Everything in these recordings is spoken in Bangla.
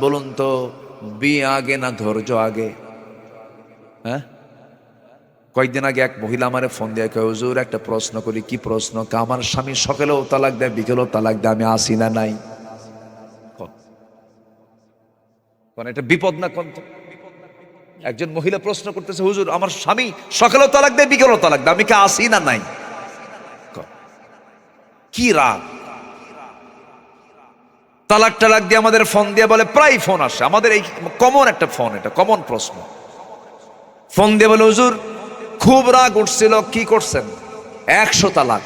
বলুন তো, বিয়ে আগে না ধৈর্য আগে? হ্যাঁ, কয়েকদিন আগে এক মহিলা আমারে ফোন দিয়ে কয়, হুজুর একটা প্রশ্ন করি। কি প্রশ্ন? আমার স্বামী সকালেও তালাক দেয়, বিকেলেও তালাক দেয়, আমি আসি না নাই। এটা বিপদ না? কোন তো একজন মহিলা প্রশ্ন করতেছে, হুজুর আমার স্বামী সকালেও তালাক দেয়, বিকেলেও তালাক দেয়, আমি কি আসি না নাই? কি রাগ! তালাক টালাক দিয়ে আমাদের ফোন দিয়ে বলে, প্রায় ফোন আসে আমাদের, এই কমন একটা ফোন, এটা কমন প্রশ্ন। ফোন দিয়ে বলে, হুজুর খুব রাগ উঠছিল, কি করছেন? 100 তালাক।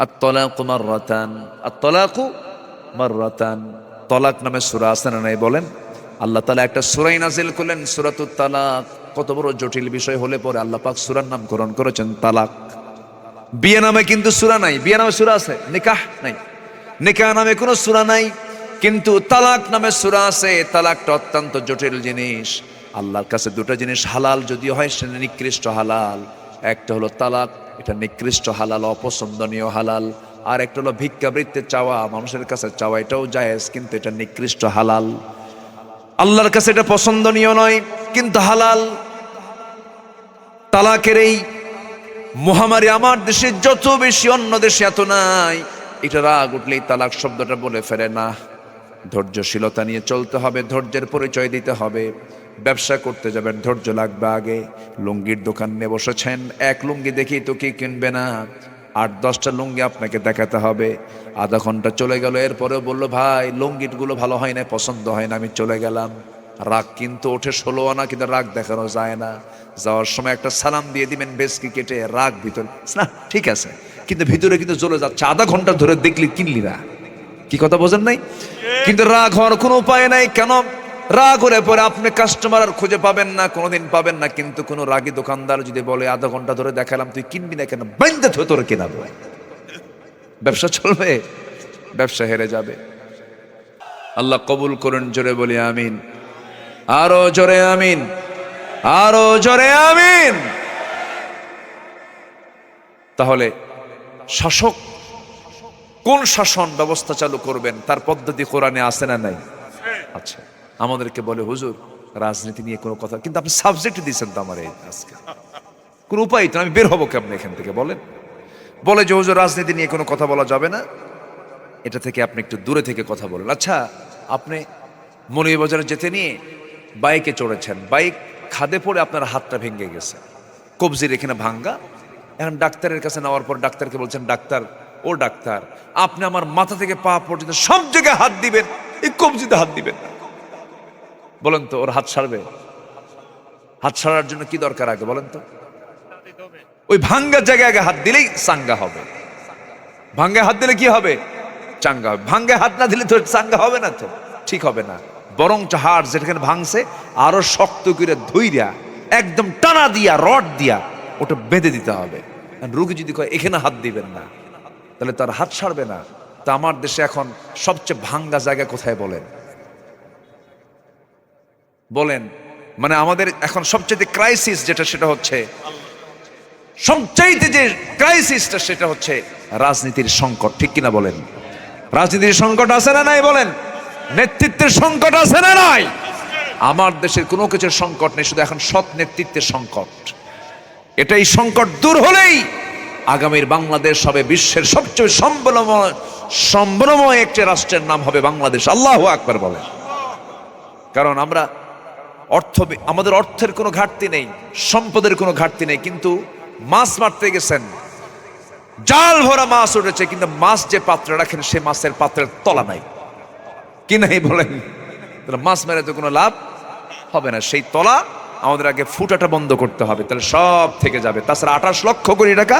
আত-তালাকু মাররাতান, আত-তালাকু মাররাতান। তালাক নামে সূরা আছে না নাই বলেন? আল্লাহ তাআলা একটা সূরাই নাজিল করলেন, সূরাতুত তালাক। কত বড় জটিল বিষয় হলে পরে আল্লাহ পাক সূরার নামকরণ করেছেন তালাক। বিয়ে নামে কিন্তু সূরা নাই। বিয়ে নামে সূরা আছে, নিকাহ নাই। নিকাহ নামে কোনো সূরা নাই, কিন্তু তালাক নামে সূরা আছে। তালাকটা অত্যন্ত জটিল জিনিস। আল্লাহর কাছে দুটো জিনিস হালাল যদিও হয়, সেটা নিকৃষ্ট হালাল। একটা হলো তালাক, এটা নিকৃষ্ট হালাল, অপছন্দনীয় হালাল। আর একটা হলো ভিক্ষাবৃত্তি চাওয়া, মানুষের কাছে চাওয়া, এটাও জায়েজ, কিন্তু এটা নিকৃষ্ট হালাল। আল্লাহর কাছে এটা পছন্দনীয় নয়, কিন্তু হালাল। তালাকের এই মহামারী আমার দেশে যত বেশি, অন্য দেশে এত নাই। এটা রাগ উঠলেই তালাক শব্দটা বলে ফেলে না। ধৈর্যশীলতা নিয়ে চলতে হবে, ধৈর্যের পরিচয় দিতে হবে। ব্যবসা করতে যাবেন, ধৈর্য লাগবে আগে। লুঙ্গির দোকান নিয়ে বসেছেন, এক লুঙ্গি দেখেই তো কি কিনবে না, 8-10টা লুঙ্গি আপনাকে দেখাতে হবে। আধা ঘন্টা চলে গেল, এরপরেও বললো, ভাই লুঙ্গিগুলো ভালো হয় না, পছন্দ হয় না, আমি চলে গেলাম। রাগ কিন্তু ওঠে 16 আনা, কিন্তু রাগ দেখানো যায় না। যাওয়ার সময় একটা সালাম দিয়ে দিবেন, বেশকি কেটে। রাগ ভিতরে না, ঠিক আছে, কিন্তু ভিতরে কিন্তু জ্বলে যাচ্ছে। আধা ঘন্টা ধরে দেখলি কিনলি না, কি কথা বোঝেন নাই? কিন্তু রাগ হওয়ার কোনো উপায় নাই। কেন? রাগ হলে পরে আপনি কাস্টমার আর খুঁজে পাবেন না, কোনোদিন পাবেন না। কিন্তু কোনো রাগী দোকানদার যদি বলে, আধা ঘন্টা ধরে দেখালাম, তুই কিনবি না কেন? বাইন্দে থো তোর কেনাবো। ব্যবসা চলবে? ব্যবসা হেরে যাবে। আল্লাহ কবুল করুন, জোরে বলি আমিন। আরো জোরে আমিন, আরো জোরে আমিন। তাহলে শাসক কোন শাসন ব্যবস্থা চালু করবেন, তার পদ্ধতি কোরআনে আছে না নাই? আচ্ছা, আমাদেরকে বলে, হুজুর রাজনীতি নিয়ে কোনো কথা, কিন্তু আপনি সাবজেক্ট দিয়েছেন তো আমার এই আজকে, কোন উপায় তো, আমি বের হবো কেমন এখান থেকে বলেন? বলে যে হুজুর রাজনীতি নিয়ে কোনো কথা বলা যাবে না, এটা থেকে আপনি একটু দূরে থেকে কথা বলেন। আচ্ছা, আপনি মৌলভীবাজারে যেতে নিয়ে বাইকে চড়েছেন, বাইক খাদে পড়ে আপনার হাতটা ভেঙে গেছে, কবজির এখানে ভাঙ্গা। এখন ডাক্তারের কাছে নেওয়ার পর ডাক্তারকে বলছেন, ডাক্তার, ও ডাক্তার, আপনি আমার মাথা থেকে পা পর্যন্ত সব জায়গায় হাত দিবেন, এই কবজিতে হাত দিবেন না। বলেন তো, ওর হাত ছাড়বে? হাত ছাড়ার জন্য কি দরকার আগে বলেন তো? ওই ভাঙ্গা জায়গায় আগে হাত দিলেই চাঙ্গা হবে। ভাঙ্গায় হাত দিলে কি হবে? চাঙ্গা হবে। ভাঙ্গায় হাত না দিলে তো চাঙ্গা হবে না, তো ঠিক হবে না। বরং হাড় যেখানে ভাঙছে আরো শক্ত করে ধইরা, একদম টানা দিয়া, রড দিয়া ওটা বেঁধে দিতে হবে। রোগী যদি কয় এখানে হাত দিবেন না, তাহলে তার হাত ছাড়বে না। তা আমার দেশে এখন সবচেয়ে ভাঙ্গা জায়গা কোথায় বলেন? বলেন, মানে আমাদের এখন সবচেয়ে ক্রাইসিস যেটা, সেটা হচ্ছে, সবচাইতে যে ক্রাইসিসটা, সেটা হচ্ছে রাজনীতির সংকট। ঠিক কিনা বলেন? রাজনীতির সংকট আছে না নাই বলেন? নেতৃত্বের সংকট আছে না নাই? আমার দেশের কোনো কিছুর সংকট নেই, শুধু এখন সৎ নেতৃত্বের সংকট। এটাই সংকট দূর হলেই আগামীর বাংলাদেশ হবে বিশ্বের সবচেয়ে সম্বলময় একটি রাষ্ট্রের নাম হবে বাংলাদেশ। আল্লাহু আকবার বলেন। কারণ আমরা আমাদের অর্থের কোনো ঘাটতি নেই, সম্পদের কোনো ঘাটতি নেই, কিন্তু মাছ মারতে গেছেন, জাল ভরা মাছ উঠেছে, কিন্তু মাছ যে পাত্রে রাখেন, সে মাছের পাত্রের তলা নাই, কি নাই বলেন? তাহলে মাছ মেরে তো কোনো লাভ হবে না। সেই তলা আমাদের আগে ফুটাটা বন্ধ করতে হবে, তাহলে সব থেকে যাবে। তাছাড়া 28 লক্ষ কোটি টাকা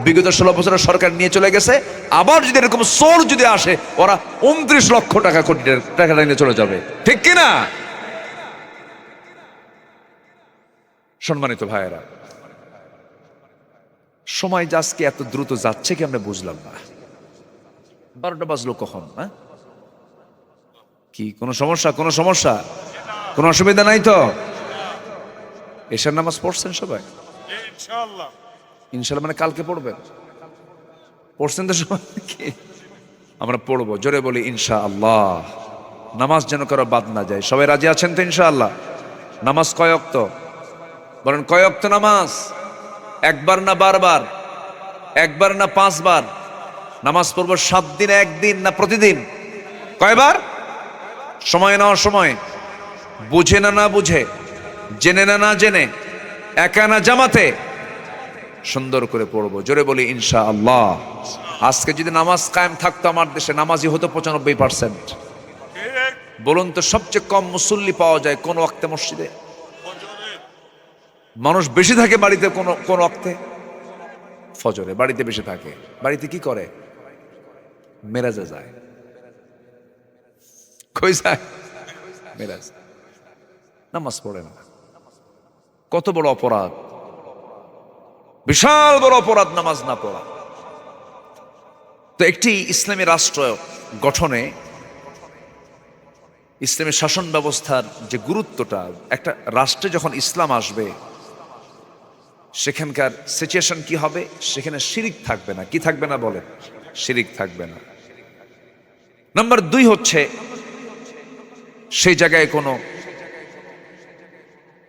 বিগত 16 বছরের সরকার নিয়ে চলে গেছে। আবার যদি এরকম চোর যদি আসে, ওরা 29 লক্ষ কোটি টাকা নিয়ে চলে যাবে। ঠিক কিনা? সম্মানিত ভাইয়েরা, সময় আজকে এত দ্রুত যাচ্ছে কি আমরা বুঝলাম না। 12টা বাজলো কখন? হ্যাঁ, কি কোনো সমস্যা? কোনো সমস্যা, কোনো অসুবিধা নাই তো? এশার নামাজ পড়ছেন সবাই? ইনশাআল্লাহ। ইনশাআল্লাহ মানে কালকে পড়বেন? পড়ছেন তো সবাই? কি আমরা পড়বো? জোরে বলি ইনশাআল্লাহ। নামাজ যেন কারো বাদ না যায়। সবাই রাজি আছেন তো ইনশাআল্লাহ? নামাজ কয় ওয়াক্ত? বলেন কয় ওয়াক্ত নামাজ? একবার না বারবার? একবার না 5 বার? নামাজ পড়বো 7 দিনে একদিন না প্রতিদিন? কয়বার? সময় নেওয়ার সময়, বুঝে না না বুঝে, জেনে না না জেনে, একা না জামাতে, সুন্দর করে পড়বো। জোরে বলি ইনশাআল্লাহ। আজকে যদি নামাজ কায়েম থাকতো আমার দেশে, নামাজি হতো 95%। বলুন তো সবচেয়ে কম মুসল্লি পাওয়া যায় কোন ওয়াক্তে মসজিদে? মানুষ বেশি থাকে বাড়িতে কোন ওয়াক্তে? ফজরে বাড়িতে বেশি থাকে। বাড়িতে কি করে? মেরাজে যায়। কই যায়? মেরাজ। নামাজ পড়ে না। কত বড় অপরাধ, বিশাল বড় অপরাধ নামাজ না পড়া। তো একটি ইসলামী রাষ্ট্র গঠনে ইসলামী শাসন ব্যবস্থার যে গুরুত্বটা, একটা রাষ্ট্রে যখন ইসলাম আসবে সেখানকার সিচুয়েশন কি হবে? সেখানে শিরিক থাকবে না। কি থাকবে না বলে? শিরিক থাকবে না। নাম্বার 2 হচ্ছে সেই জায়গায় কোনো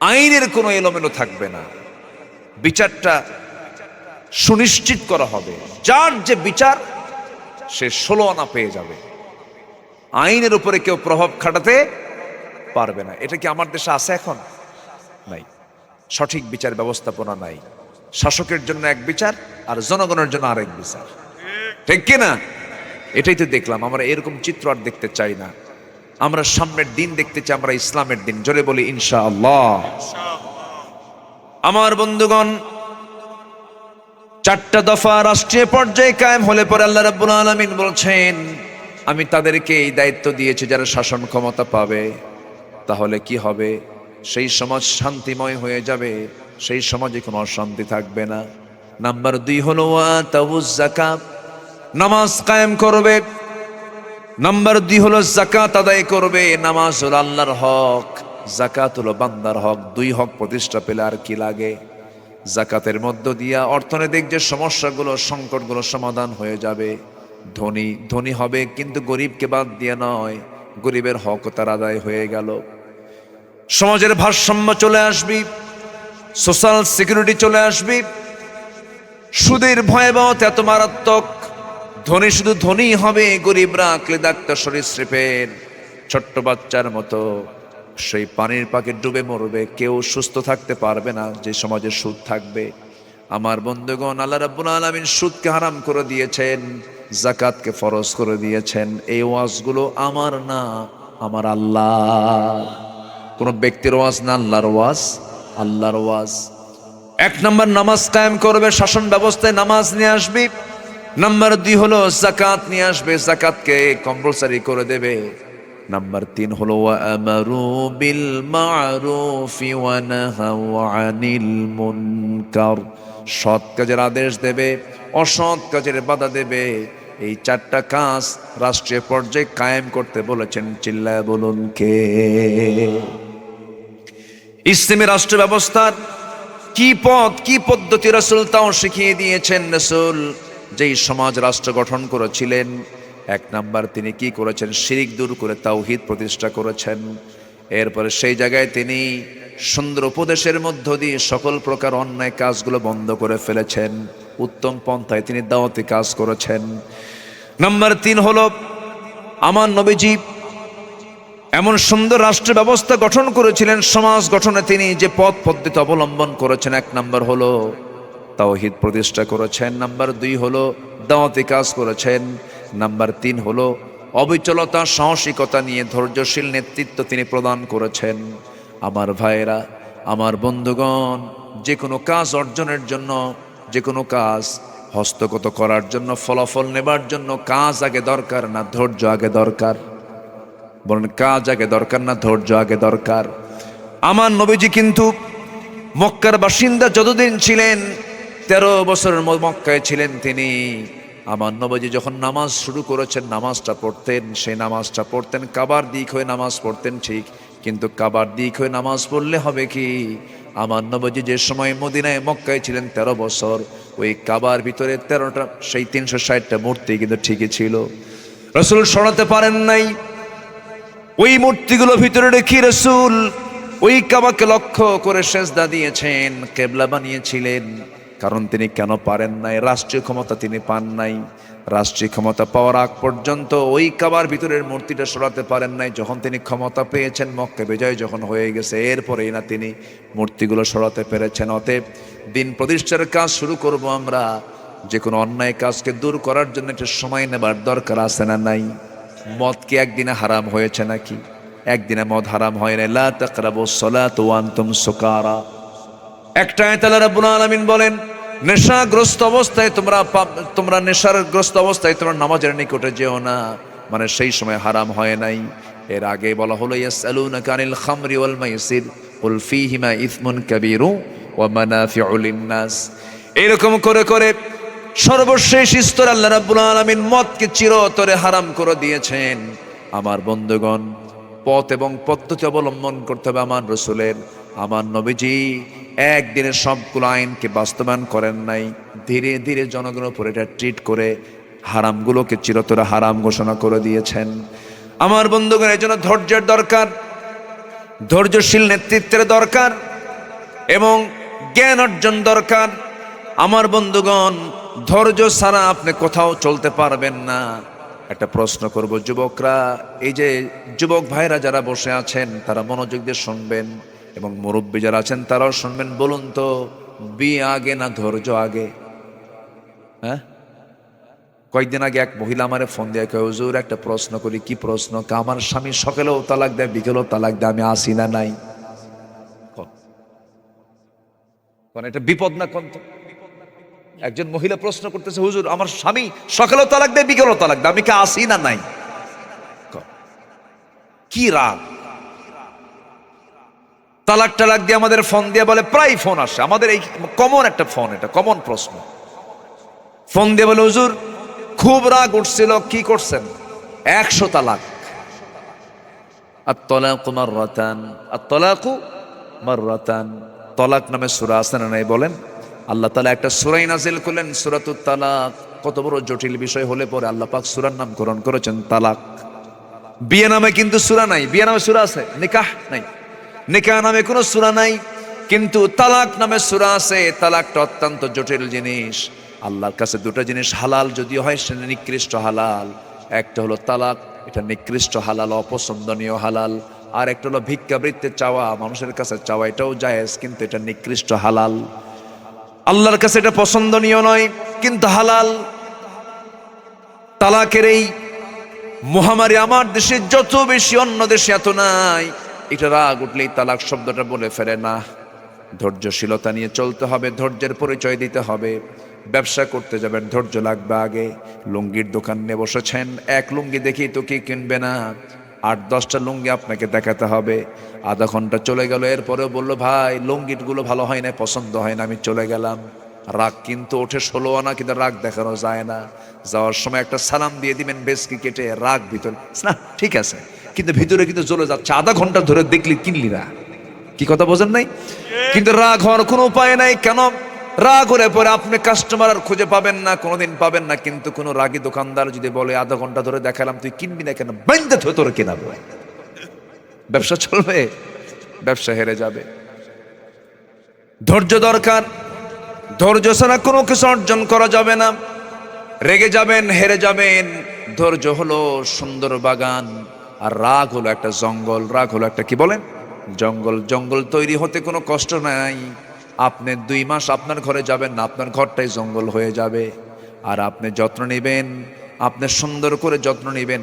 আইনের কোনো এলোমেলো থাকবে না। বিচারটা সুনিশ্চিত করা হবে। যার যে বিচার সে 16 আনা পেয়ে যাবে। আইনের উপরে কেউ প্রভাব খাটাতে পারবে না। এটা কি আমার দেশে আছে এখন? নাই। সঠিক বিচার ব্যবস্থাপনা নাই। শাসকের জন্য এক বিচার আর জনগণের জন্য আরেক বিচার, ঠিক কিনা? এটাই তো দেখলাম। আমরা এরকম চিত্র আর দেখতে চাই না। আমরা সামনের দিন দেখতে চাই, আমরা ইসলামের দিন। জোরে বলি ইনশাআল্লাহ। আমার বন্ধুগণ, 4টা দফা রাষ্ট্রীয় পর্যায়ে কায়েম হলে পরে আল্লাহ রাব্বুল আলামিন বলছেন, আমি তাদেরকে এই দায়িত্ব দিয়েছি যারা শাসন ক্ষমতা পাবে, তাহলে কি হবে? সেই সমাজ শান্তিময় হয়ে যাবে, সেই সমাজে কোনো অশান্তি থাকবে না। নাম্বার 2 হলো ওয়াতাউজ যাকাত, নামাজ কায়েম করবে। নাম্বার 2 হলো যাকাত আদায় করবে। নামাজ হলো আল্লাহর হক, যাকাত হলো বান্দার হক। 2 হক প্রতিষ্ঠা পেলে আর কি লাগে? যাকাতের মধ্য দিয়া অর্থনৈতিক যে সমস্যাগুলো, সংকটগুলো সমাধান হয়ে যাবে। ধনী ধনী হবে, কিন্তু গরিবকে বাদ দিয়ে নয়। গরিবের হক তার আদায় হয়ে গেল। সমাজের ভারসাম্য চলে আসবে, সোশ্যাল সিকিউরিটি চলে আসবে। সুদের ভয়াবহতা এত মারাত্মক, ধনী শুধু ধনী হবে, গরিবরা ক্লেদাক্ত সরীসৃপের ছোট্ট বাচ্চার মতো সেই পানির পাকে ডুবে মরবে। কেউ সুস্থ থাকতে পারবে না যে সমাজে সুদ থাকবে। আমার বন্ধুগণ, আল্লাহ রাব্বুল আলামিন সুদকে হারাম করে দিয়েছেন, যাকাতকে ফরজ করে দিয়েছেন। এই ওয়াজগুলো আমার না, আমার আল্লাহ। কোন ব্যক্তির ওয়াজ না, আল্লাহর ওয়াজ। আল্লাহর ওয়াজ। 1 নম্বর নামাজ কায়েম করবে, শাসন ব্যবস্থায় নামাজ নিয়ে আসবে। নাম্বার 2 হলো যাকাত নিয়ে আসবে, যাকাতকে কম্পালসারি করে দেবে। নাম্বার 3 হলো ওয়া'আমারু বিল মা'রুফি ওয়া নাহাউ আনিল মুনকার, সৎ কাজের আদেশ দেবে, অসৎ কাজের বাধা দেবে। এই 4টা কাজ রাষ্ট্রীয় পর্যায়ে কায়েম করতে বলেছেন। চিল্লায় বলুন কে? ইসলামী রাষ্ট্র ব্যবস্থার কি পথ, কি পদ্ধতি রাসূল তাও শিখিয়ে দিয়েছেন। রাসূল যেই সমাজ রাষ্ট্র গঠন করেছিলেন, 1 নাম্বার তিনি কি করেছেন? শিরিক দূর করে তাওহীদ প্রতিষ্ঠা করেছেন। এরপরে সেই জায়গায় তিনি সুন্দর উপদেশের মধ্য দিয়ে সকল প্রকার অন্যায় কাজগুলো বন্ধ করে ফেলেছেন। উত্তম পন্থায় তিনি দাওয়াতি কাজ করেছেন। নাম্বার 3 হলো আমার নবীজি এমন সুন্দর রাষ্ট্র ব্যবস্থা গঠন করেছিলেন, সমাজ গঠনে তিনি যে পথ পদ্ধতি অবলম্বন করেছেন। 1 নাম্বার হলো তাওহীদ প্রতিষ্ঠা করেছেন। নাম্বার 2 হলো দাওয়াতি কাজ করেছেন। নাম্বার 3 হলো অবিচলতা, সাহসিকতা নিয়ে ধৈর্যশীল নেতৃত্ব তিনি প্রদান করেছেন। আমার ভাইয়েরা, আমার বন্ধুগণ, যে কোনো কাজ অর্জনের জন্য, যে কোনো কাজ হস্তগত করার জন্য, ফলাফল নেবার জন্য কাজ আগে দরকার না ধৈর্য আগে দরকার? বলেন, কাজ আগে দরকার না ধৈর্য আগে দরকার? আমার নবীজি কিন্তু মক্কার বাসিন্দা যতদিন ছিলেন, 13 বছরের মক্কায় ছিলেন তিনি। আমার নবীজি যখন নামাজ শুরু করেছেন, নামাজটা পড়তেন, সেই নামাজটা পড়তেন কাবার দিক হয়ে নামাজ পড়তেন ঠিক, কিন্তু কাবার দিক হয়ে নামাজ পড়লে হবে কি? আমার নবীজি যে সময় মদিনায় মক্কায় ছিলেন 13 বছর, ওই কাবার ভিতরে 13টা সেই 360টা মূর্তি কিন্তু ঠিকই ছিল। রাসূল সরাতে পারেন নাই। ওই মূর্তিগুলো ভিতরে রেখে রাসূল ওই কাবাকে লক্ষ্য করে সেজদা দিয়েছেন, কিবলা বানিয়েছিলেন। কারণ তিনি কেন পারেন নাই? রাষ্ট্রীয় ক্ষমতা তিনি পান নাই। রাষ্ট্রীয় ক্ষমতা পাওয়ার আগ পর্যন্ত ওই কাবার ভিতরের মূর্তিটা সরাতে পারেন নাই। যখন তিনি ক্ষমতা পেয়েছেন, মক্কা বিজয় যখন হয়ে গেছে, এরপরেই না তিনি মূর্তিগুলো সরাতে পেরেছেন। অতএব দিন প্রতিষ্ঠার কাজ শুরু করব আমরা। যে কোনো অন্যায় কাজকে দূর করার জন্য একটা সময় নেবার দরকার আছে না নাই? মদ কি একদিনে হারাম হয়েছে নাকি? একদিনে মদ হারাম হয় না। লা তাকরাবুস সালাত ওয়া আনতুম সুকারা। একটা আয়াত আল্লাহ রাব্বুল আলামিন বলেন, নেশাগ্রস্ত অবস্থায় তোমরা নেশাগ্রস্ত অবস্থায় তোমরা নামাজের নিকটে যেও না। মানে সেই সময় হারাম হয় নাই। এর আগে বলা হলো ইয়াসআলুনাকা আনিল খামরি ওয়াল মাইসির কুল ফীহিমা ইসমুন কাবীরু ওয়া মানাফিউ লিন-নাস। এরকম করে করে সর্বশেষ স্তর আল্লাহ রাব্বুল আলামিন মদকে চিরতরে হারাম করে দিয়েছেন। আমার বন্ধুগণ, পথ এবং পদ্ধতি অবলম্বন করতে হবে আমার রাসূলের। আমার নবীজি একদিনের সবগুলো আইনকে বাস্তবায়ন করেন নাই। ধীরে ধীরে জনগণের উপর এটা ট্রিট করে হারামগুলোকে চিরতরে হারাম ঘোষণা করে দিয়েছেন। আমার বন্ধুগণ, এই জন্য ধৈর্যের দরকার, ধৈর্যশীল নেতৃত্বের দরকার এবং জ্ঞান অর্জন দরকার। আমার বন্ধুগণ, ধৈর্য ছাড়া আপনি কোথাও চলতে পারবেন না। একটা প্রশ্ন করব যুবকরা, এই যে যুবক ভাইরা যারা বসে আছেন তারা মনোযোগ দিয়ে শুনবেন এবং মুরব্বী যারা আছেন তারাও শুনবেন। বলুন তো, বিয়ে আগে না ধৈর্য আগে? হ্যাঁ, কয়েকদিন আগে এক মহিলা আমারে ফোন দিয়ে কয়, হুজুর একটা প্রশ্ন করি। কি প্রশ্ন? আমার স্বামী সকালেও তালাক দেয়, বিকেলেও তালাক দেয়, আমি আসি না নাই? এটা বিপদ না? কোন তো একজন মহিলা প্রশ্ন করতেছে, হুজুর আমার স্বামী সকালেও তালাক দেয়, বিকেলেও তালাক দেয়, আমি কি আসি না নাই? কি রাগ! তালাক টালাক দিয়ে আমাদের ফোন দিয়ে বলে, প্রায় ফোন আসে আমাদের, এই কমন একটা ফোন, এটা কমন প্রশ্ন। ফোন দিয়ে বলে, হুজুর খুব রাগ উঠছিল, কি করছেন? 100 তালাক। আত-তালাকু মাররাতান, আত-তালাকু মাররাতান। তালাক নামে সূরা আছে না নাই বলেন? আল্লাহ তাআলা একটা সূরা নাযিল করলেন, সূরাতুত তালাক। কত বড় জটিল বিষয় হলে পরে আল্লাহ পাক সূরার নামকরণ করেছেন তালাক। বিয়ে নামে কিন্তু সূরা নাই। বিয়ে নামে সূরা আছে, নিকাহ নাই। নিকাহ নামে কোনো সূরা নাই, কিন্তু তালাক নামে সূরা আছে। তালাকটা অত্যন্ত জটিল জিনিস। আল্লাহর কাছে দুটো জিনিস হালাল যদিও হয়, সেটা নিকৃষ্ট হালাল। একটা হলো তালাক, এটা নিকৃষ্ট হালাল, অপছন্দনীয় হালাল। আর একটা হলো ভিক্ষাবৃত্তি চাওয়া, মানুষের কাছে চাওয়া, এটাও জায়েজ, কিন্তু এটা নিকৃষ্ট হালাল। আল্লাহর কাছে এটা পছন্দনীয় নয়, কিন্তু হালাল। তালাকের এই মহামারী আমার দেশে যত বেশি, অন্য দেশে এত নাই। এটা রাগ উঠলেই তালাক শব্দটা বলে ফেলে না। ধৈর্যশীলতা নিয়ে চলতে হবে, ধৈর্যের পরিচয় দিতে হবে। ব্যবসা করতে যাবেন, ধৈর্য লাগবে আগে। লুঙ্গির দোকান নিয়ে বসেছেন, এক লুঙ্গি দেখেই তো কি কিনবে না, 8-10টা লুঙ্গি আপনাকে দেখাতে হবে। আধা ঘন্টা চলে গেল, এরপরেও বললো, ভাই লুঙ্গিগুলো ভালো হয় না, পছন্দ হয় না, আমি চলে গেলাম। রাগ কিন্তু ওঠে 16 আনা, কিন্তু রাগ দেখানো যায় না। যাওয়ার সময় একটা সালাম দিয়ে দিবেন, বেশকি কেটে। রাগ ভিতরে না, ঠিক আছে, কিন্তু ভিতরে কিন্তু জ্বলে যাচ্ছে। আধা ঘন্টা ধরে দেখলি কিনলি না, কি কথা বোঝেন নাই? কিন্তু রাগ হওয়ার কোনো উপায় নাই। কেন? রাগ হলে পরে আপনি কাস্টমার আর খুঁজে পাবেন না, কোনোদিন পাবেন না। কিন্তু কোনো রাগী দোকানদার যদি বলে, আধা ঘন্টা ধরে দেখালাম, তুই কিনবি না কেন? বাইন্দে থে তোর কেনাবো, ব্যবসা চলবে? ব্যবসা হেরে যাবে। ধৈর্য দরকার। ধৈর্য ছাড়া কোনো কিছু অর্জন করা যাবে না। রেগে যাবেন, হেরে যাবেন। ধৈর্য হলো সুন্দর বাগান, আর রাগ হলো একটা জঙ্গল। রাগ হলো একটা, কি বলেন, জঙ্গল। জঙ্গল তৈরি হতে কোনো কষ্ট নাই। আপনি 2 মাস আপনার ঘরে যাবেন না, আপনার ঘরটাই জঙ্গল হয়ে যাবে। আর আপনি যত্ন নেবেন, আপনি সুন্দর করে যত্ন নেবেন,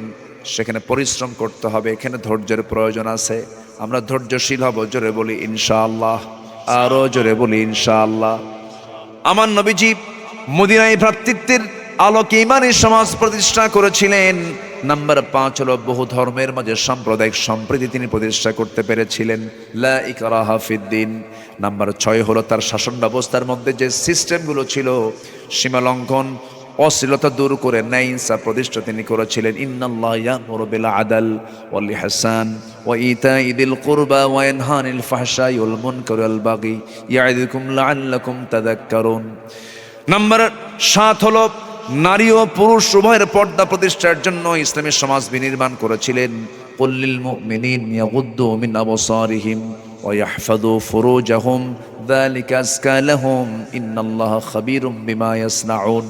সেখানে পরিশ্রম করতে হবে। এখানে ধৈর্যের প্রয়োজন আছে। আমরা ধৈর্যশীল হব। জোরে বলি ইনশাআল্লাহ, আরো জোরে বলি ইনশাআল্লাহ। আমার নবীজি মদিনায় ভ্রাতৃত্বের আলোকে ঈমানী সমাজ প্রতিষ্ঠা করেছিলেন। নাম্বার 5 হলো বহু ধর্মের মাঝে সাম্প্রদায়িক সম্প্রীতি তিনি প্রতিষ্ঠা করতে পেরেছিলেন। লা ইকরাহা ফিদ্দিন। নাম্বার 6 হলো তার শাসন ব্যবস্থার মধ্যে যে সিস্টেমগুলো ছিল, সীমালঙ্ঘন, অশ্লীলতা দূর করে ন্যায় ইনসাফ প্রতিষ্ঠা তিনি করেছিলেন। ইন্নাল্লাহা ইয়া'মুরু বিল আদল ওয়াল ইহসান ওয়া ইতাই যিল কুরবা ওয়া ইয়ানহা আনিল ফাহশাই ওয়াল মুনকারি ওয়াল বাগি ইয়া'iদুকুম লাআল্লাকুম তাযাক্কারুন। নাম্বার 7 হলো নারী ও পুরুষ উভয়ের পর্দা প্রতিষ্ঠার জন্য ইসলামী সমাজ বিনির্মাণ করেছিলেন। কুল লিল মুমিনিন ইয়াগুদ্দু মিন আবসারিহিম ওয়া ইয়াহফাযু ফুরুজাহুম যালিকা আযকা লাহুম ইন্নাল্লাহা খাবীরুম বিমা ইয়াসনাউন।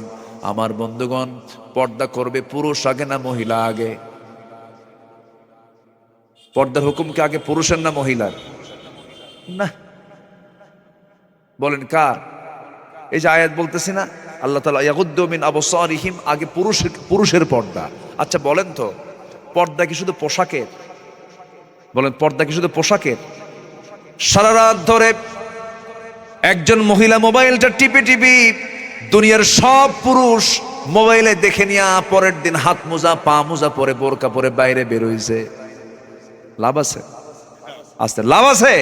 আমার বন্ধুগণ, পর্দা করবে পুরুষ আগে না মহিলা আগে? পর্দার হুকুম কি আগে পুরুষের না মহিলার? না, বলেন কার? এই যে আয়াত বলতেছি না, আল্লাহ তাআলা ইয়াগুদ্দু মিন আবসারিহিম, আগে পুরুষের পর্দা। আচ্ছা বলেন তো, পর্দা কি শুধু পোশাকের? বলেন, পর্দা কি শুধু পোশাকের? সারা রাত ধরে একজন মহিলা মোবাইলটা টিপে টিপি দুনিয়ার সব পুরুষ মোবাইলে দেখে নিয়ে পরের দিন হাত মোজা পা মোজা পরে বোরকা পরে বাইরে বের হইছে, লাভ আছে? আস্তে লাভ আছে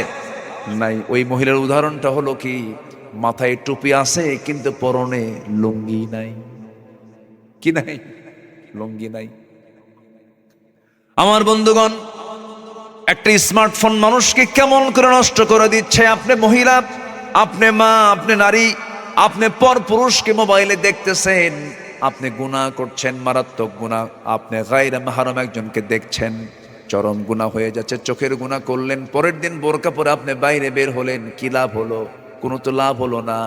নাই? ওই মহিলার উদাহরণটা হলো কি, মাথায় টুপি আছে কিন্তু পরনে লুঙ্গি নাই। কি নাই? লুঙ্গি নাই। আমার বন্ধুগণ, একটা স্মার্টফোন মানুষকে কেমন করে নষ্ট করে দিচ্ছে। আপনি মহিলা, আপনি মা, আপনি নারী, আপনি পর পুরুষকে মোবাইলে দেখতেছেন, আপনি গুনাহ করছেন, মারাত্মক গুনাহ। আপনি গায়রে মাহরাম একজনকে দেখছেন, চরম গুনাহ হয়ে যাচ্ছে। চোখের গুনাহ করলেন, পরের দিন বোরকা পরে আপনি বাইরে বের হলেন, কি লাভ হলো? কোনো তো লাভ হলো না।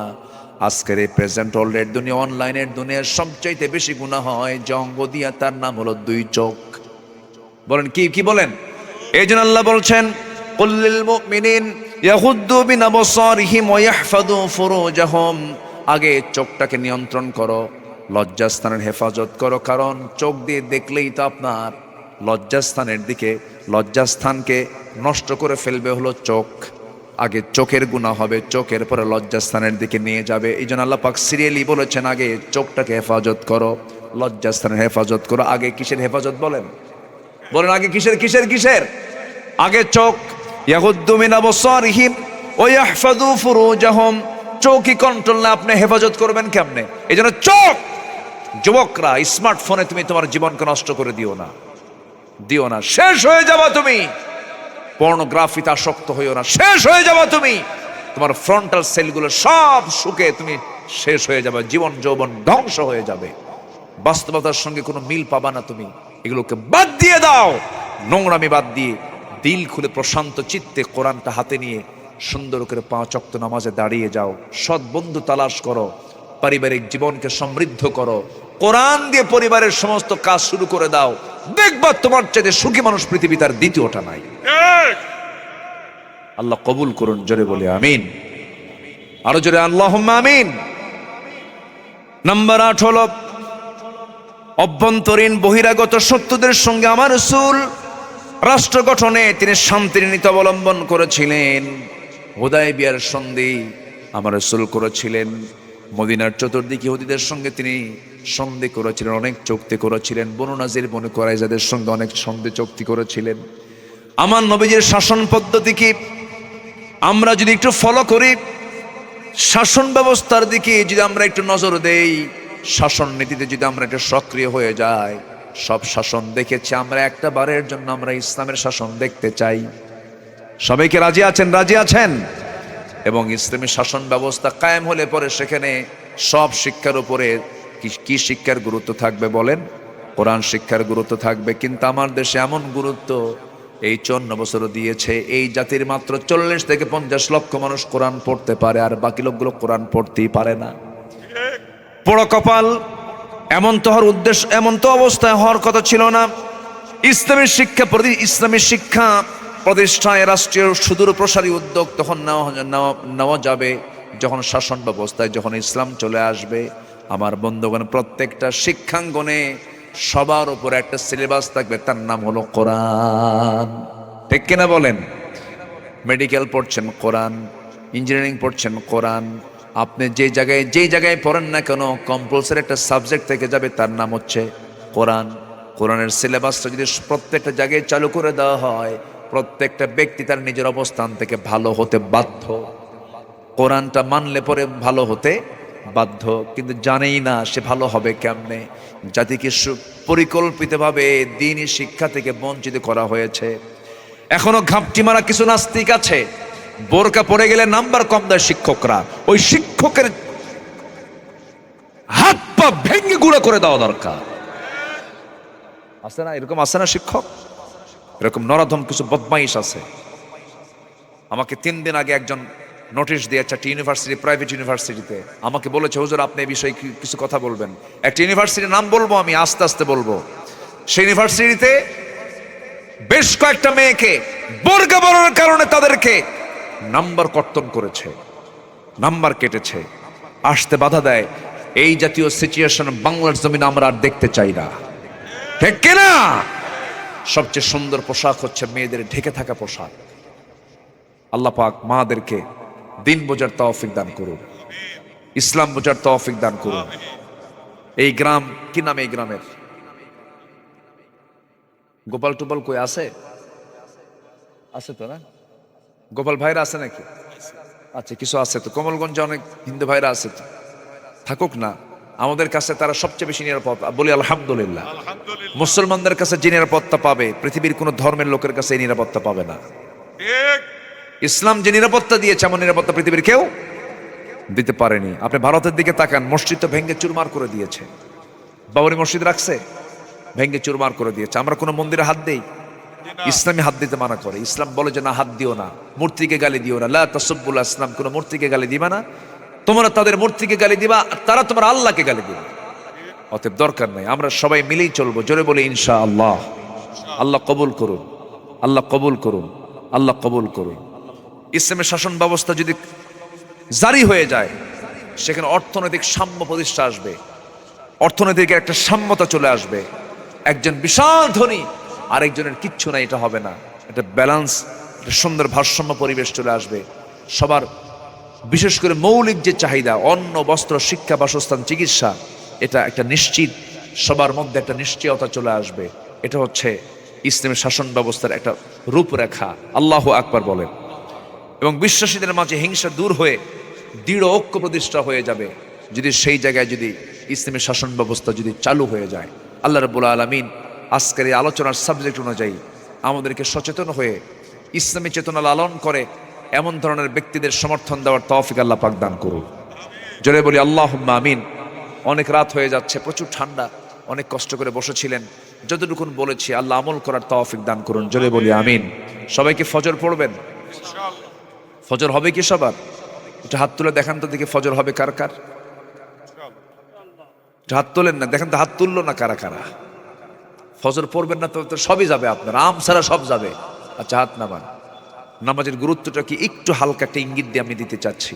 আজকের এই প্রেজেন্ট ওয়ার্ল্ডের দুনিয়া, অনলাইনের দুনিয়ার সবচাইতে বেশি গুনাহ হয় যে অঙ্গ দিয়া, তার নাম হলো দুই চোখ। বলেন কি বলেন? এই জন্য আল্লাহ বলছেন, কুল লিল মুমিনিন ইয়াগুদ্দু মিন আবসারিহিম ওয়া ইয়াহফাযু ফুরুজাহুম। আগে চোখটাকে নিয়ন্ত্রণ করো, লজ্জাস্থানের হেফাজত করো, কারণ চোখ দিয়ে দেখলেই তো আপনার লজ্জাস্থানের দিকে, লজ্জাস্থানকে নষ্ট করে ফেলবে হলো চোখ। আগে চোখের গুনাহ হবে, চোখের পরে লজ্জাস্থানের দিকে নিয়ে যাবে। এই জন্য আল্লাহ পাক সিরিয়ালি বলেছেন, আগে চোখটাকে হেফাজত করো, লজ্জাস্থানের হেফাজত করো। আগে কিসের হেফাজত বলেন? বলেন আগে কিসের? আগে চোখ। ইয়াগুদ্দু মিন আবসারিহিম ওয়া ইয়াহফাযু ফুরুজাহুম। চোখই কন্ট্রোল না, আপনি হেফাজত করবেন কেমনে? এই জন্য চোখ, যুবকরা, স্মার্টফোনে তুমি তোমার জীবনকে নষ্ট করে দিও না, শেষ হয়ে যাবা তুমি। পর্নোগ্রাফিতে আসক্ত হইও না, শেষ হয়ে যাবা তুমি। তোমার ফ্রন্টাল সেলগুলো সব শুকে তুমি শেষ হয়ে যাবে, জীবন যৌবন ধ্বংস হয়ে যাবে, বাস্তবতার সঙ্গে কোনো মিল পাবা না তুমি। এগুলোকে বাদ দিয়ে দাও, নোংরামি বাদ দিয়ে দিল খুলে প্রশান্ত চিত্তে কোরআনটা হাতে নিয়ে সুন্দর করে 5 ওয়াক্ত নামাজে দাঁড়িয়ে যাও। সৎ বন্ধু তালাশ করো, পারিবারিক জীবনকে সমৃদ্ধ করো, কোরআন দিয়ে পরিবারের সমস্ত কাজ শুরু করে দাও। দেখবা তোমার চাইতে সুখী মানুষ পৃথিবীতে আর দ্বিতীয়টা নাই। আল্লাহ কবুল করুন, জোরে বলে আমিন। আরো জোরে আল্লাহুম্মা আমিন। নাম্বার 8 হলো, অভ্যন্তরীণ বহিরাগত শত্রুদের সঙ্গে আমার রাসূল রাষ্ট্র গঠনে তিনি শান্তির নীতি অবলম্বন করেছিলেন। হুদায়বিয়ার সন্ধি আমার রাসূল করেছিলেন। মদিনার চতুর্দিকে ইহুদিদের সঙ্গে তিনি সন্ধি করেছিলেন, অনেক চুক্তি করেছিলেন। বনু নাজির, বনু কুরাইজাদের সঙ্গে অনেক সন্ধি চুক্তি করেছিলেন। আমার নবীজির শাসন পদ্ধতি কি আমরা যদি একটু ফলো করি, শাসন ব্যবস্থার দিকে যদি আমরা একটু নজর দেই, শাসন নীতিতে যদি আমরা একটু সক্রিয় হয়ে যাই, সব শাসন দেখেছি আমরা, একটা বারের জন্য আমরা ইসলামের শাসন দেখতে চাই। সবাইকে রাজি আছেন? এবং ইসলামী শাসন ব্যবস্থা কায়েম হলে পরে সেখানে সব শিক্ষার উপরে কি শিক্ষার গুরুত্ব থাকবে বলেন? কোরআন শিক্ষার গুরুত্ব থাকবে। কিন্তু আমার দেশে এমন গুরুত্ব এই 54 বছরও দিয়েছে, এই জাতির মাত্র 40 থেকে 50 লক্ষ মানুষ কোরআন পড়তে পারে, আর বাকি লোকগুলো কোরআন পড়তেই পারে না। পোড়া কপাল। এমন তো হওয়ার উদ্দেশ্য, এমন তো অবস্থায় হওয়ার কথা ছিল না। ইসলামী শিক্ষা প্রতিষ্ঠায় রাষ্ট্রীয় সুদূর প্রসারী উদ্যোগ তখন নেওয়া যাবে যখন শাসন ব্যবস্থায় যখন ইসলাম চলে আসবে। আমার বন্ধুগণ, প্রত্যেকটা শিক্ষাঙ্গনে সবার উপরে একটা সিলেবাস থাকবে, তার নাম হলো কোরআন। ঠিক কিনা বলেন? মেডিকেল পড়ছেন কোরআন, ইঞ্জিনিয়ারিং পড়ছেন কোরআন, আপনি যেই জায়গায় পড়েন না কেন কম্পালসারি একটা সাবজেক্ট থেকে যাবে, তার নাম হচ্ছে কোরআন। কোরআনের সিলেবাসটা যদি প্রত্যেকটা জায়গায় চালু করে দেওয়া হয়, প্রত্যেকটা ব্যক্তি তার নিজের অবস্থান থেকে ভালো হতে বাধ্য। কোরআনটা মানলে পরে ভালো হতে বাধ্য, কিন্তু জানেই না সে ভালো হবে কেমনে। জাতিকে পরিকল্পিতভাবে দ্বীনি শিক্ষা থেকে বঞ্চিত করা হয়েছে। এখনো ঘাপটি মারা কিছু নাস্তিক আছে, বোরকা পড়ে গেলে নাম্বার কম দেয় শিক্ষকরা, ওই শিক্ষকের হাত পা ভেঙে গুঁড়ো করে দেওয়া দরকার। আছে না এরকম? আছে না শিক্ষক? এরকম নরাধম কিছু বদমাইশ আছে। আমাকে 3 দিন আগে একজন নোটিশ দিয়েছে একটা ইউনিভার্সিটি, প্রাইভেট ইউনিভার্সিটিতে। আমাকে বলেছে, হুজুর আপনি এই বিষয়ে কিছু কথা বলবেন। একটা ইউনিভার্সিটির নাম বলবো আমি, আস্তে আস্তে বলবো। সেই ইউনিভার্সিটিতে বেশ কয়েকটা মেয়েকে বোরকা পরার কারণে তাদেরকে নাম্বার কর্তন করেছে, নাম্বার কেটেছে, আসতে বাধা দেয়। এই জাতীয় সিচুয়েশন বাংলার জমিনে আমরা আর দেখতে চাই না, ঠিক কিনা? সবচেয়ে সুন্দর পোশাক হচ্ছে মেয়েদের ঢেকে থাকা পোশাক। আল্লাহ পাক মাদেরকে দিন বোঝার তৌফিক দান করুন, ইসলাম বোঝার তৌফিক দান করুন। এই গ্রাম কি নাম? এই গ্রামের গোপাল টোপাল কই আছে? আছে তো না? গোপাল ভাইরা আছে নাকি? আচ্ছা, কিছু আছে তো। কমলগঞ্জে অনেক হিন্দু ভাইরা আছে তো, থাকুক না। আমাদের কাছে তারা সবচেয়ে বেশি নিরাপদ, বলি আলহামদুলিল্লাহ। মুসলমানদের কাছে যে নিরাপত্তা পাবে, পৃথিবীর কোন ধর্মের লোকের কাছে এই নিরাপত্তা পাবে না। ইসলাম যে নিরাপত্তা দিয়েছে, এমন নিরাপত্তা পৃথিবীর কেউ দিতে পারেনি। আপনি ভারতের দিকে তাকান, মসজিদ তো ভেঙ্গে চুরমার করে দিয়েছে। বাবরি মসজিদ রাখছে, ভেঙ্গে চুরমার করে দিয়েছে। আমরা কোনো মন্দিরে হাত দেই? ইসলামী হাত দিতে মানা করে। ইসলাম বলে যে না, হাত দিও না, মূর্তিকে গালি দিও না। লা তাসুব্বুল আসনাম, কোনো মূর্তিকে গালি দিবা না। তোমরা তাদের মূর্তিকে গালি দিবা, তারা তোমার আল্লাহকে গালি দিবে। অতএব দরকার নাই, আমরা সবাই মিলেই চলবো। জোরে বলে ইনশাআল্লাহ। আল্লাহ কবুল করুন, আল্লাহ কবুল করুন, আল্লাহ কবুল করুন। ইসলামের শাসন ব্যবস্থা যদি জারি হয়ে যায়, সেখানে অর্থনৈতিক সাম্য প্রতিষ্ঠা আসবে, অর্থনৈতিক একটা সাম্যতা চলে আসবে। একজন বিশাল ধনী, আরেকজনের কিচ্ছু নাই, এটা হবে না। একটা ব্যালেন্স, একটা সুন্দর ভারসাম্য পরিবেশ চলে আসবে। সবার বিশেষ করে মৌলিক যে চাহিদা, অন্ন, বস্ত্র, শিক্ষা, বাসস্থান, চিকিৎসা, এটা একটা নিশ্চিত, সবার মধ্যে একটা নিশ্চয়তা চলে আসবে। এটা হচ্ছে ইসলামের শাসন ব্যবস্থার একটা রূপরেখা। আল্লাহু আকবার বলেন। এবং বিশ্বাসীদের মাঝে হিংসা দূর হয়ে দৃঢ় ঐক্য প্রতিষ্ঠা হয়ে যাবে যদি সেই জায়গায় যদি ইসলামের শাসন ব্যবস্থা যদি চালু হয়ে যায়। আল্লাহ রাব্বুল আলামিন আজকের এই আলোচনার সাবজেক্ট অনুযায়ী আমাদেরকে সচেতন হয়ে ইসলামী চেতনা লালন করে এমন ধরনের ব্যক্তিদের সমর্থন দেওয়ার তৌফিক আল্লাহ পাক দান করুন। জোরে বলি আল্লাহুম্মা আমিন। অনেক রাত হয়ে যাচ্ছে, প্রচুর ঠান্ডা, অনেক কষ্ট করে বসেছিলেন। যতটুকুন বলেছি আল্লাহ আমল করার তৌফিক দান করুন। জোরে বলি আমিন। সবাইকে ফজর পড়বেন? ফজর হবে কি সবার? একটু হাত তুলে দেখান তো দেখি, ফজর হবে কার কার? হাত তোলেন না, দেখেন তো হাত তুললো না কারা কারা। ফজর পড়বেন না তো সবই যাবে আপনার, আম ছাড়া সব যাবে। আচ্ছা, হাত নামান। নামাজের গুরুত্বটা কি একটু হালকা একটা ইঙ্গিত দিয়ে আমি দিতে চাচ্ছি।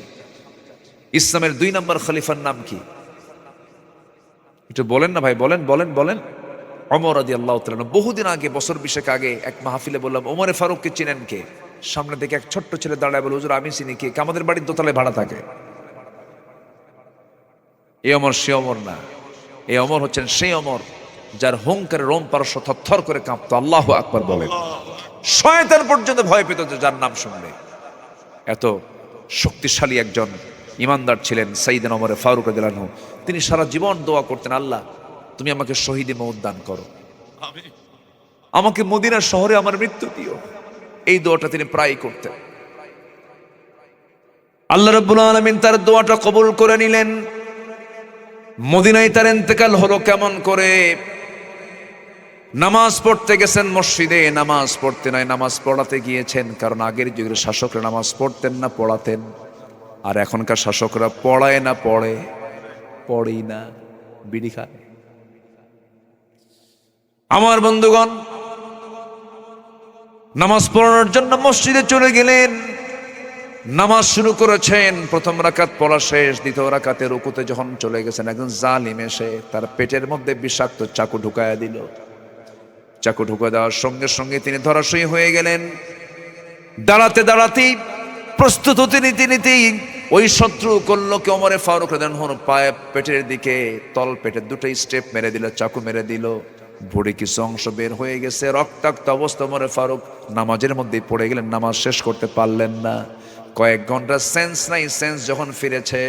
ইসলামের 2 নম্বর খলিফার নাম কি? একটু বলেন না ভাই, বলেন বলেন বলেন। ওমর রাদিয়াল্লাহু তাআলা। বহুদিন আগে, বছর 20 আগে এক মাহফিলে বললাম, ওমরে ফারুককে চিনেন কে? সামনে থেকে এক ছোট্ট ছেলে দাঁড়ায় বলে, হুজুর আমি চিনি। কে? আমাদের বাড়ির দোতলায় ভাড়া থাকে। এই ওমর সে ওমর না। এই ওমর হচ্ছেন সেই ওমর যার হুঙ্কারে রোম পারস্য থরথর করে কাঁপতো। আল্লাহু আকবার বলেন। শয়তান পর্যন্ত ভয় পেত যার নাম শুনলে। এত শক্তিশালী একজন ইমানদার ছিলেন সাইয়েদনা ওমর ফারুক রাদিয়াল্লাহু আনহু। তিনি সারা জীবন দোয়া করতেন, আল্লাহ তুমি আমাকে শহীদে মওত দান করো, আমাকে মদিনা শহরে আমার মৃত্যু দিও। এই দোয়াটা তিনি প্রায় করতেন। আল্লাহ রাব্বুল আলামিন তার দোয়াটা কবুল করে নিলেন। মদিনায় তার ইন্তেকাল হলো কেমন করে? নামাজ পড়তে গেছেন মসজিদে, নামাজ পড়তে নয়, নামাজ পড়াতে গিয়েছেন। কারণ আগের যুগের শাসকরা নামাজ পড়তেন না, পড়াতেন। আর এখনকার শাসকরা পড়ায় না পড়ে, পড়েই না, বিড়ি খায়। আমার বন্ধুগণ, নামাজ পড়ানোর জন্য মসজিদে চলে গেলেন। নামাজ শুরু করেছেন, প্রথম রাকাত পড়া শেষ। দ্বিতীয় রাকাতে রুকুতে যখন চলে গেছেন, একজন জালিম এসে তার পেটের মধ্যে বিষাক্ত চাকু ঢুকায়া দিল। চাকু ঢুকা দেওয়ার সঙ্গে সঙ্গে তিনি ধরাশয়ী হয়ে গেলেন। দাঁড়াতে দাঁড়াতেই, প্রস্তুত হতে নিতে নিতেই ওই শত্রু করলো কি, ওমরে ফারুক রাদিয়াল্লাহু আনহু পায়ে পেটের দিকে, তল পেটের 2টা স্টেপ মেরে দিল, চাকু মেরে দিল। ভুঁড়ি কিছু অংশ বের হয়ে গেছে, রক্তাক্ত অবস্থা। ওমরে ফারুক নামাজের মধ্যেই পড়ে গেলেন, নামাজ শেষ করতে পারলেন না। কয়েক ঘন্টা সেন্স নাই। সেন্স যখন ফিরেছে,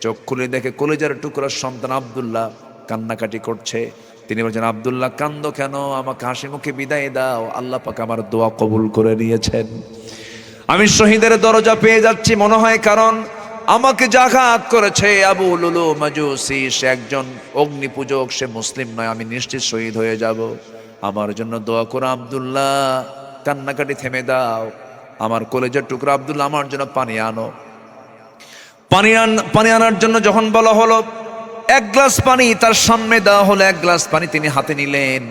চোখ খুলে দেখে কলিজার টুকরার সন্তান আব্দুল্লাহ কান্নাকাটি করছে। তিনি বলছেন, আব্দুল্লাহ কান্দো কেন? আমাকে হাসি মুখে বিদায় দাও, আল্লাহ পাক আমার দোয়া কবুল করে নিয়েছেন। আমি শহীদের দরজা পেয়ে যাচ্ছি মনে হয়, কারণ আমাকে জাঘাত করেছে আবু লুলু মাজুসি, সে একজন অগ্নি পূজক, সে মুসলিম নয়। আমি নিশ্চিত শহীদ হয়ে যাব। আমার জন্য দোয়া করো আব্দুল্লাহ, কান্নাকাটি থেমে দাও। আমার কলেজের টুকরা আব্দুল্লাহ, আমার জন্য পানি আনো। পানি আনার জন্য যখন বলা হলো, এক গ্লাস পানি তার সামনে দেওয়া হলো, এক গ্লাস পানি তিনি হাতে নিলেন,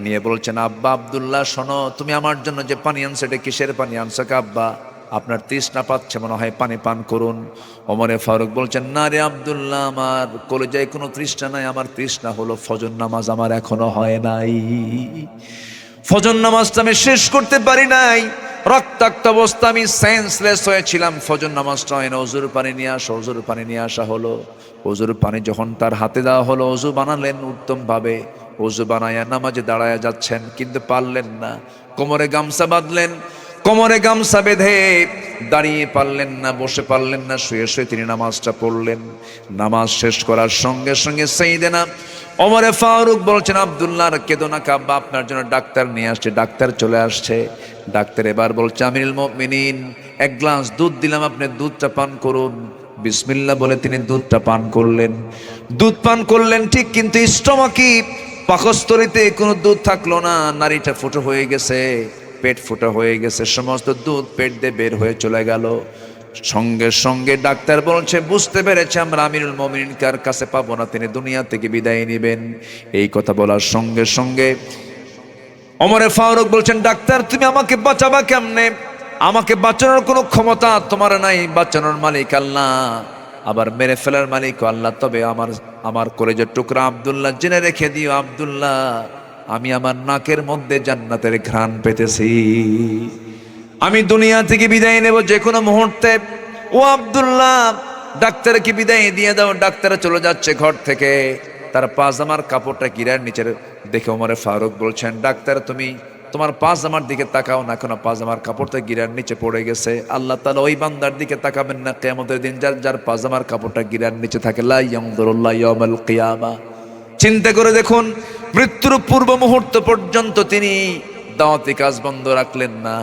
নিয়ে বলছেন, আব্বা আব্দুল্লাহ শোনো, তুমি আমার জন্য যে পানি আনছো এটা কিসের পানি আনছো আব্বা? আপনার তৃষ্ণা পাচ্ছে মনে হয়, পানি পান করুন। ওমরে ফারুক বলছেন, না রে আব্দুল্লাহ, আমার কলেজায় কোনো তৃষ্ণা নাই, আমার তৃষ্ণা হলো ফজর নামাজ আমার এখনো হয় নাই। ফজর নামাজটা আমি শেষ করতে পারি নাই, রক্তাক্ত অবস্থা, আমি সেন্সলেস হয়েছিলাম, ফজর নামাজটা হয় না, ওজুর পানি নিয়ে আসো। ওজুর পানি নিয়ে আসা হলো। ওজুর পানি যখন তার হাতে দেওয়া হলো, ওজু বানালেন উত্তম ভাবে। ওজু বানায়া নামাজে দাঁড়ায়া যাচ্ছেন, কিন্তু পারলেন না। কোমরে গামছা বাঁধলেন, কোমরে গামছা বেঁধে দাঁড়িয়ে পারলেন না, বসে পারলেন না, শুয়ে শুয়ে তিনি নামাজটা পড়লেন। নামাজ শেষ করার সঙ্গে সঙ্গে সাইয়েদনা ওমরে ফারুক বলছেন, আব্দুল্লাহ আর কেঁদো না আব্বা, আপনার জন্য ডাক্তার নিয়ে আসছে। ডাক্তার চলে আসছে। ডাক্তার এবার বলছে, আমিরুল মুমিনিন, এক গ্লাস দুধ দিলাম, আপনি দুধটা পান করুন। বিসমিল্লাহ বলে তিনি দুধটা পান করলেন। দুধ পান করলেন ঠিক, কিন্তু স্টমাকি পাকস্থলীতে কোনো দুধ থাকলো না, নারীটা ফুটো হয়ে গেছে, পেট ফুটো হয়ে গেছে, সমস্ত দুধ পেট দিয়ে বের হয়ে চলে গেল। সঙ্গে সঙ্গে ডাক্তার বলছে, বুঝতে পেরেছে আমরা আমিরুল মুমিনিন কার কাছে পাবো না, তিনি দুনিয়া থেকে বিদায় নেবেন। এই কথা বলার সঙ্গে সঙ্গে ওমরে ফারুক বলছেন, ডাক্তার তুমি আমাকে বাঁচাবা কেমনে? আমাকে বাঁচানোর কোনো ক্ষমতা তোমার নাই, বাঁচানোর মালিক আল্লাহ, আবার মেরে ফেলার মালিক আল্লাহ। তবে আমার কলেজের টুকরা আব্দুল্লাহ, জেনে রেখে দিও আব্দুল্লাহ, আমি আমার নাকের মধ্যে জান্নাতের ঘ্রাণ পেতেছি, আমি দুনিয়া থেকে বিদায় নেব যে কোনো মুহূর্তে। ও আব্দুল্লাহ, ডাক্তারকে বিদায় দিয়ে দাও। ডাক্তার চলে যাচ্ছে ঘর থেকে, তার পাজামার কাপড়টা গিরার নিচে দেখে ওমরে ফারুক বলছেন, ডাক্তার তুমি তোমার পাজামার দিকে তাকাও না, কেন পাজামার কাপড়টা গিরার নিচে পড়ে গেছে। আল্লাহ তাআলা ওই বান্দার দিকে তাকাবেন না কিয়ামতের দিন, যার পাজামার কাপড়টা গিরার নিচে থাকে। লা ইয়ানজুরুল্লাহ ইয়াউমাল কিয়ামা। চিন্তা করে দেখুন, মৃত্যুর পূর্ব মুহূর্ত পর্যন্ত তিনি দাওয়াতি কাজ বন্ধ রাখলেন না।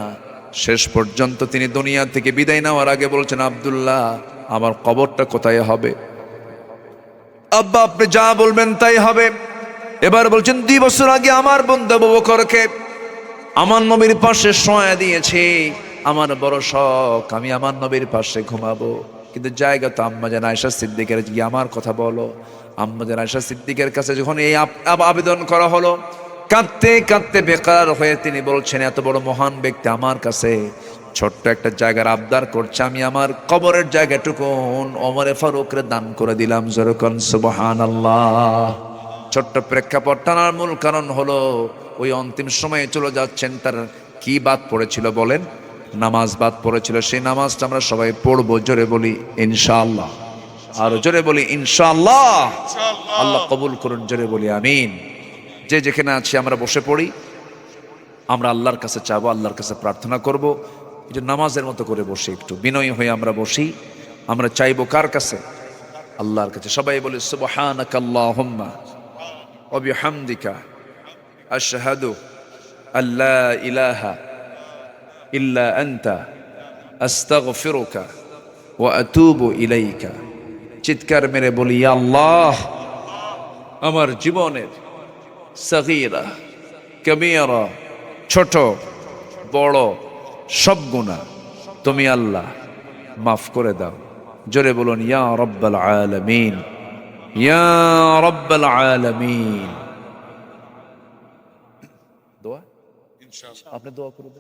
শেষ পর্যন্ত তিনি দুনিয়া থেকে বিদায় নেওয়ার আগে বলছেন, আব্দুল্লাহ আমার কবরটা কোথায় হবে? আব্বা আপনি যা বলবেন তাই হবে। এবার বলছেন, 2 বছর আগে আমার বন্ধু আবু বকরকে আমার নবীর পাশে শোয়া দিয়েছি, আমার বড় শখ, আমি আমার নবীর পাশে ঘুমাবো, কিন্তু জায়গা তো আম্মাজান আয়েশা সিদ্দিকের, গিয়ে আমার কথা বলো। আম্মাজান আয়েশা সিদ্দিকের কাছে যখন এই আবেদন করা হলো, কাঁদতে কাঁদতে বেকার হয়ে তিনি বলছেন, এত বড় মহান ব্যক্তি আমার কাছে ছোট্ট একটা জায়গার আবদার করছে, আমি আমার কবরের জায়গাটুকুন ওমরে ফারুকরে দান করে দিলাম। যেরকম সুবহানাল্লাহ। ছোট্ট প্রেক্ষাপট টানার মূল কারণ হলো, ওই অন্তিম সময়ে চলে যাচ্ছেন, তার কি বাদ পড়েছিল বলেন? নামাজ বাদ পড়েছিল। সেই নামাজটা আমরা সবাই পড়বো, জোরে বলি ইনশাআল্লাহ। আরো জোরে বলি ইনশাআল্লাহ। আল্লাহ কবুল করুন, জোরে বলি আমিন। যে যেখানে আছি আমরা বসে পড়ি, আমরা আল্লাহর কাছে চাবো, আল্লাহর কাছে প্রার্থনা করব। এটা নামাজের মতো করে বসে একটু বিনয়ী হয়ে আমরা বসি। আমরা চাইবো কার কাছে? আল্লাহর কাছে। সবাই বলি সুবহানাকাল্লাহুম্মা ওয়া বিহামদিকা আশহাদু আল্লা ইলাহা ইল্লা আনতা আস্তাগফিরুকা ওয়া আতুবু ইলাইকা। চিৎকার মেরে বলি, ইয়া আল্লাহ, আমার জীবনের সগীরা কবীরা, ছোট বড় সব গুনাহ তুমি আল্লাহ মাফ করে দাও। জোরে বলুন, ইয়া রাব্বাল আলামিন, ইয়া রাব্বাল আলামিন। দোয়া ইনশাআল্লাহ, আপনি দোয়া করুন।